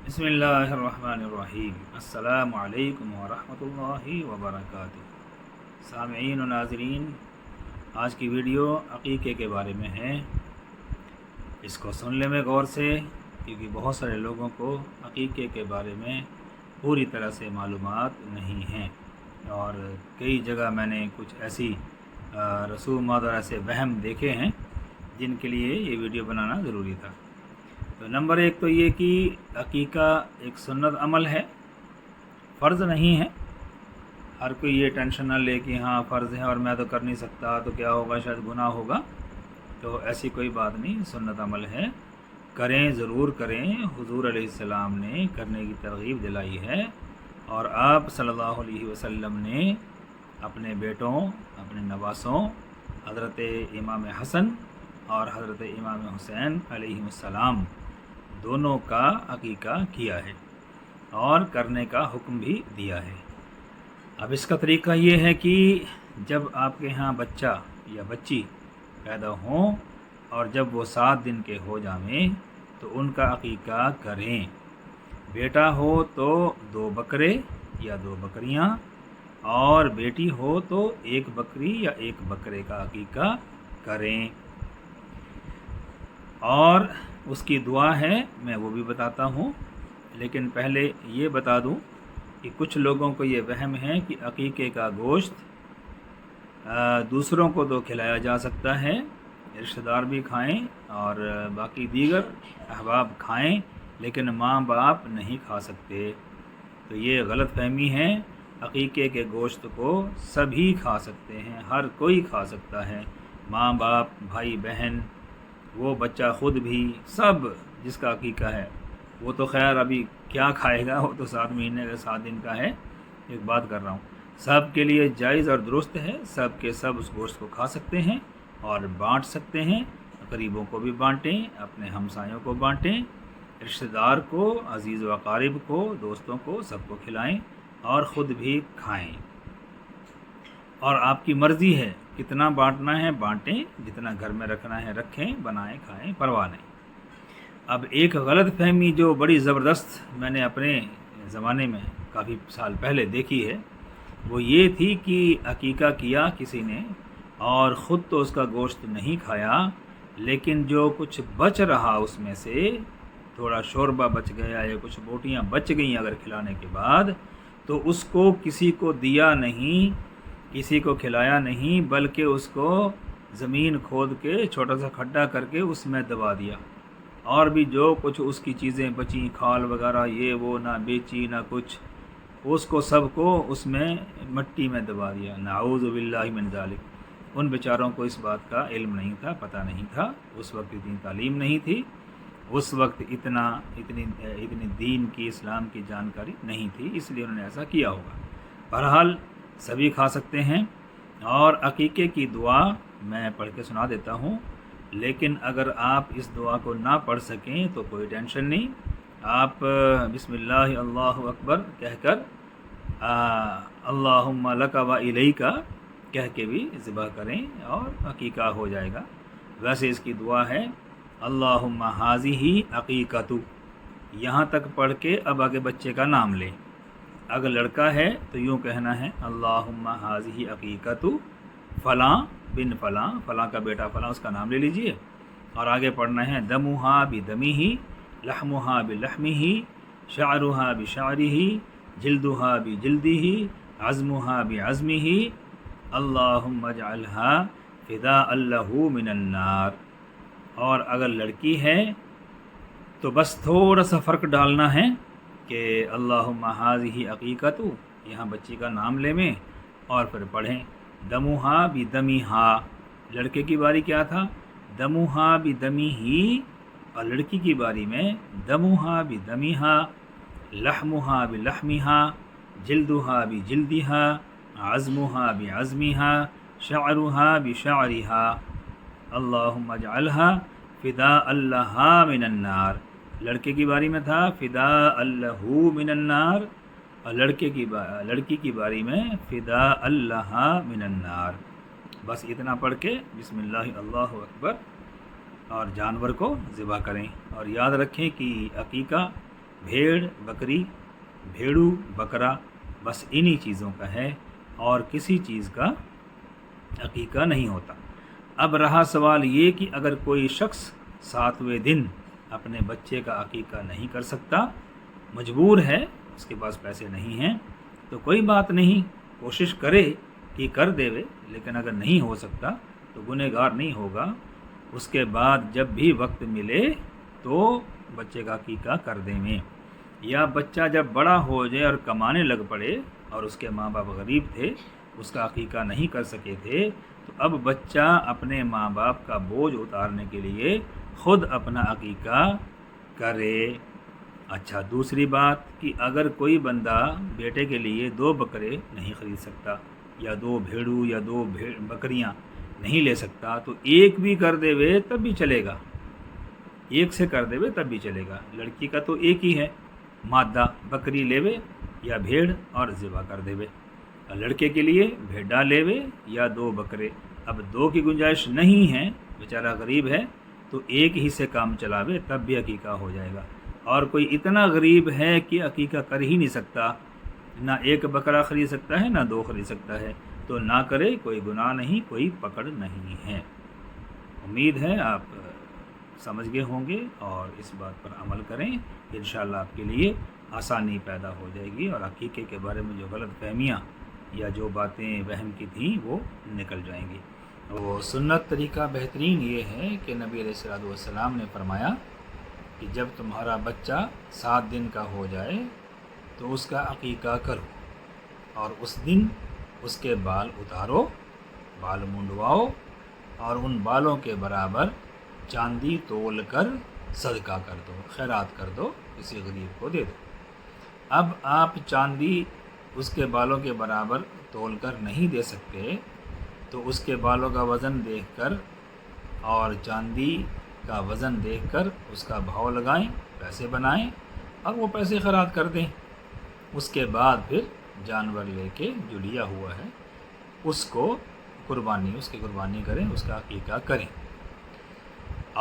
بسم اللہ الرحمن الرحیم۔ السلام علیکم ورحمۃ اللہ وبرکاتہ۔ سامعین و ناظرین، آج کی ویڈیو عقیقے کے بارے میں ہے۔ اس کو سن لیں میں غور سے، کیونکہ بہت سارے لوگوں کو عقیقے کے بارے میں پوری طرح سے معلومات نہیں ہیں، اور کئی جگہ میں نے کچھ ایسی رسومات اور ایسے وہم دیکھے ہیں جن کے لیے یہ ویڈیو بنانا ضروری تھا۔ تو نمبر ایک تو یہ کہ عقیقہ ایک سنت عمل ہے، فرض نہیں ہے۔ ہر کوئی یہ ٹینشن نہ لے کہ ہاں فرض ہے اور میں تو کر نہیں سکتا، تو کیا ہوگا، شاید گناہ ہوگا۔ تو ایسی کوئی بات نہیں، سنت عمل ہے، کریں، ضرور کریں۔ حضور علیہ السلام نے کرنے کی ترغیب دلائی ہے، اور آپ صلی اللہ علیہ وسلم نے اپنے بیٹوں، اپنے نواسوں حضرت امام حسن اور حضرت امام حسین علیہ السلام دونوں کا عقیقہ کیا ہے اور کرنے کا حکم بھی دیا ہے۔ اب اس کا طریقہ یہ ہے کہ جب آپ کے ہاں بچہ یا بچی پیدا ہوں اور جب وہ 7 دن کے ہو جائیں تو ان کا عقیقہ کریں۔ بیٹا ہو تو 2 بکرے یا 2 بکریاں، اور بیٹی ہو تو 1 بکری یا 1 بکرے کا عقیقہ کریں۔ اور اس کی دعا ہے، میں وہ بھی بتاتا ہوں، لیکن پہلے یہ بتا دوں کہ کچھ لوگوں کو یہ وہم ہے کہ عقیقے کا گوشت دوسروں کو تو کھلایا جا سکتا ہے، رشتہ دار بھی کھائیں اور باقی دیگر احباب کھائیں، لیکن ماں باپ نہیں کھا سکتے۔ تو یہ غلط فہمی ہے۔ عقیقے کے گوشت کو سبھی کھا سکتے ہیں، ہر کوئی کھا سکتا ہے، ماں باپ، بھائی بہن، وہ بچہ خود بھی، سب جس کا عقیقہ ہے۔ وہ تو خیر ابھی کیا کھائے گا، وہ تو 7 مہینے کا 7 دن کا ہے، ایک بات کر رہا ہوں۔ سب کے لیے جائز اور درست ہے، سب کے سب اس گوشت کو کھا سکتے ہیں اور بانٹ سکتے ہیں۔ غریبوں کو بھی بانٹیں، اپنے ہمسایوں کو بانٹیں، رشتہ دار کو، عزیز و اقارب کو، دوستوں کو، سب کو کھلائیں اور خود بھی کھائیں۔ اور آپ کی مرضی ہے، کتنا بانٹنا ہے بانٹیں، جتنا گھر میں رکھنا ہے رکھیں، بنائیں کھائیں، پرواہ نہیں۔ اب ایک غلط فہمی جو بڑی زبردست میں نے اپنے زمانے میں کافی سال پہلے دیکھی ہے، وہ یہ تھی کہ عقیقہ کیا کسی نے اور خود تو اس کا گوشت نہیں کھایا، لیکن جو کچھ بچ رہا اس میں سے، تھوڑا شوربہ بچ گیا یا کچھ بوٹیاں بچ گئیں اگر کھلانے کے بعد، تو اس کو کسی کو دیا نہیں، کسی کو کھلایا نہیں، بلکہ اس کو زمین کھود کے چھوٹا سا کھڈا کر کے اس میں دبا دیا، اور بھی جو کچھ اس کی چیزیں بچیں، کھال وغیرہ، یہ وہ، نہ بیچی نہ کچھ، اس کو سب کو اس میں مٹی میں دبا دیا۔ نعوذ باللہ من ذالک۔ ان بیچاروں کو اس بات کا علم نہیں تھا، پتہ نہیں تھا، اس وقت اتنی تعلیم نہیں تھی، اس وقت اتنی دین کی، اسلام کی جانکاری نہیں تھی، اس لیے انہوں نے ایسا کیا ہوگا۔ بہرحال سبھی کھا سکتے ہیں، اور عقیقے کی دعا میں پڑھ کے سنا دیتا ہوں، لیکن اگر آپ اس دعا کو نہ پڑھ سکیں تو کوئی ٹینشن نہیں، آپ بسم اللہ اللہ اکبر کہہ کر اللہم لک و الیک کہہ کے بھی ذبح کریں اور عقیقہ ہو جائے گا۔ ویسے اس کی دعا ہے اللہم ھذہ عقیقۃ، یہاں تک پڑھ کے اب آگے بچے کا نام لیں۔ اگر لڑکا ہے تو یوں کہنا ہے اللہم ھذہ عقیقۃ فلاں بن فلاں، فلاں کا بیٹا فلاں، اس کا نام لے لیجئے، اور آگے پڑھنا ہے دمھا بدمہ، لحمھا بلحمہ، شعرھا بشعرہ، جلدھا بجلدہ، عظمھا بعظمہ، اللہم اجعلھا فداء لہ من النار۔ اور اگر لڑکی ہے تو بس تھوڑا سا فرق ڈالنا ہے کہ اللہم ھذہ عقیقۃ، یہاں بچی کا نام لے میں، اور پھر پڑھیں دمھا بدمھا۔ لڑکے کی باری کیا تھا؟ دمھا بدمہ، اور لڑکی کی باری میں دمھا بدمھا، لحمھا بلحمھا، جلدھا بجلدھا، عظمھا بعظمھا، شعرھا بشعرھا، اللہم اجعلھا فداء لہا من النار۔ لڑکے کی باری میں تھا فداء لہ من النار، اور لڑکی کی باری میں فداء لہا من النار۔ بس اتنا پڑھ کے بسم اللہ اللہ اکبر اور جانور کو ذبح کریں، اور یاد رکھیں کہ عقیقہ بھیڑ بکری، بھیڑو بکرا، بس انہی چیزوں کا ہے اور کسی چیز کا عقیقہ نہیں ہوتا۔ اب رہا سوال یہ کہ اگر کوئی شخص 7ویں دن اپنے بچے کا عقیقہ نہیں کر سکتا، مجبور ہے، اس کے پاس پیسے نہیں ہیں، تو کوئی بات نہیں، کوشش کرے کہ کر دے وے، لیکن اگر نہیں ہو سکتا تو گنہگار نہیں ہوگا۔ اس کے بعد جب بھی وقت ملے تو بچے کا عقیقہ کر دیں میں، یا بچہ جب بڑا ہو جائے اور کمانے لگ پڑے اور اس کے ماں باپ غریب تھے، اس کا عقیقہ نہیں کر سکے تھے، تو اب بچہ اپنے ماں باپ کا بوجھ اتارنے کے لیے خود اپنا عقیقہ کرے۔ اچھا، دوسری بات کہ اگر کوئی بندہ بیٹے کے لیے 2 بکرے نہیں خرید سکتا، یا 2 بھیڑو یا 2 بکریاں نہیں لے سکتا، تو ایک بھی کر دے وے تب بھی چلے گا، ایک سے کر دے وے تب بھی چلے گا۔ لڑکی کا تو ایک ہی ہے مادہ، بکری لے وے یا بھیڑ اور ذبح کر دے وے۔ لڑکے کے لیے بھیڈا لے وے یا 2 بکرے۔ اب 2 کی گنجائش نہیں ہے، بیچارہ غریب ہے، تو ایک ہی سے کام چلاوے تب بھی عقیقہ ہو جائے گا۔ اور کوئی اتنا غریب ہے کہ عقیقہ کر ہی نہیں سکتا، نہ 1 بکرا خرید سکتا ہے نہ 2 خرید سکتا ہے، تو نہ کرے، کوئی گناہ نہیں، کوئی پکڑ نہیں ہے۔ امید ہے آپ سمجھ گئے ہوں گے اور اس بات پر عمل کریں، انشاءاللہ آپ کے لیے آسانی پیدا ہو جائے گی اور عقیقے کے بارے میں جو غلط فہمیاں یا جو باتیں وہم کی تھیں وہ نکل جائیں گی۔ وہ سنت طریقہ بہترین یہ ہے کہ نبی علیہ الصلوۃ والسلام نے فرمایا کہ جب تمہارا بچہ 7 دن کا ہو جائے تو اس کا عقیقہ کرو، اور اس دن اس کے بال اتارو، بال منڈواؤ، اور ان بالوں کے برابر چاندی تول کر صدقہ کر دو، خیرات کر دو، کسی غریب کو دے دو۔ اب آپ چاندی اس کے بالوں کے برابر تول کر نہیں دے سکتے، تو اس کے بالوں کا وزن دیکھ کر اور چاندی کا وزن دیکھ کر اس کا بھاؤ لگائیں، پیسے بنائیں اور وہ پیسے خیرات کر دیں۔ اس کے بعد پھر جانور لے کے جو لیا ہوا ہے اس کو اس کی قربانی کریں، اس کا عقیقہ کریں۔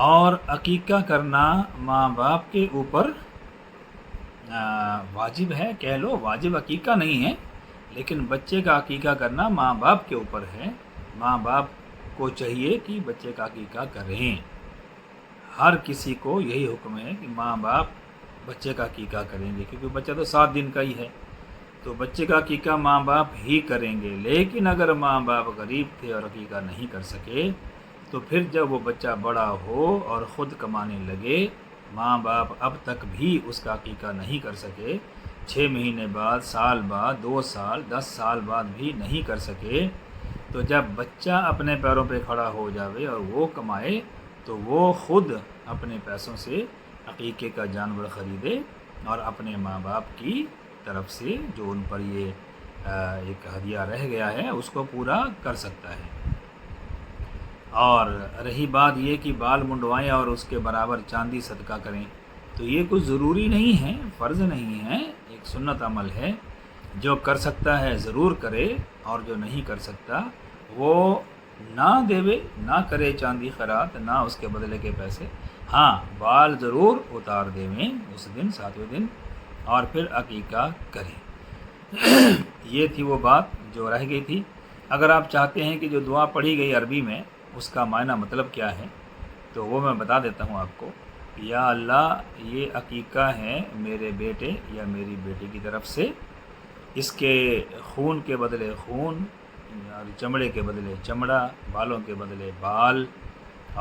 اور عقیقہ کرنا ماں باپ کے اوپر واجب ہے، کہہ لو واجب عقیقہ نہیں ہے، لیکن بچے کا عقیقہ کرنا ماں باپ کے اوپر ہے۔ ماں باپ کو چاہیے کہ بچے کا عقیقہ کریں، ہر کسی کو یہی حکم ہے کہ ماں باپ بچے کا عقیقہ کریں گے، کیونکہ بچہ تو 7 دن کا ہی ہے، تو بچے کا عقیقہ ماں باپ ہی کریں گے۔ لیکن اگر ماں باپ غریب تھے اور عقیقہ نہیں کر سکے، تو پھر جب وہ بچہ بڑا ہو اور خود کمانے لگے، ماں باپ اب تک بھی اس کا عقیقہ نہیں کر سکے، 6 مہینے بعد، سال بعد، 2 سال، 10 سال بعد بھی نہیں کر سکے، تو جب بچہ اپنے پیروں پہ کھڑا ہو جاوے اور وہ کمائے، تو وہ خود اپنے پیسوں سے عقیقے کا جانور خریدے اور اپنے ماں باپ کی طرف سے جو ان پر یہ ایک ہدیہ رہ گیا ہے اس کو پورا کر سکتا ہے۔ اور رہی بات یہ کہ بال منڈوائیں اور اس کے برابر چاندی صدقہ کریں، تو یہ کچھ ضروری نہیں ہے، فرض نہیں ہے، ایک سنت عمل ہے۔ جو کر سکتا ہے ضرور کرے، اور جو نہیں کر سکتا وہ نہ دیوے، نہ کرے چاندی خیرات، نہ اس کے بدلے کے پیسے، ہاں بال ضرور اتار دیویں اس دن 7ویں دن، اور پھر عقیقہ کریں۔ یہ تھی وہ بات جو رہ گئی تھی۔ اگر آپ چاہتے ہیں کہ جو دعا پڑھی گئی عربی میں اس کا معنی مطلب کیا ہے، تو وہ میں بتا دیتا ہوں آپ کو۔ یا اللہ، یہ عقیقہ ہے میرے بیٹے یا میری بیٹی کی طرف سے، اس کے خون کے بدلے خون، اور چمڑے کے بدلے چمڑا، بالوں کے بدلے بال،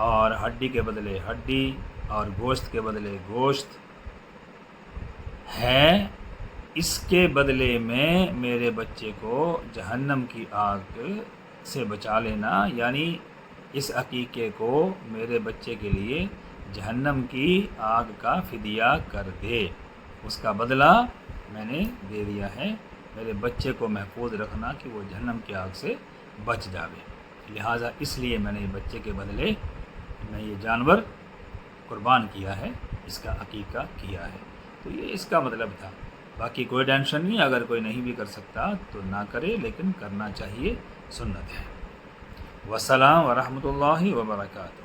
اور ہڈی کے بدلے ہڈی، اور گوشت کے بدلے گوشت ہے۔ اس کے بدلے میں میرے بچے کو جہنم کی آگ سے بچا لینا، یعنی اس عقیقے کو میرے بچے کے لیے جہنم کی آگ کا فدیہ کر دے، اس کا بدلہ میں نے دے دیا ہے، میرے بچے کو محفوظ رکھنا کہ وہ جہنم کی آگ سے بچ جاوے، لہٰذا اس لیے میں نے بچے کے بدلے میں یہ جانور قربان کیا ہے، اس کا عقیقہ کیا ہے۔ تو یہ اس کا مطلب تھا، باقی کوئی ٹینشن نہیں، اگر کوئی نہیں بھی کر سکتا تو نہ کرے، لیکن کرنا چاہیے، سنت ہے۔ والسلام ورحمۃ اللہ وبرکاتہ۔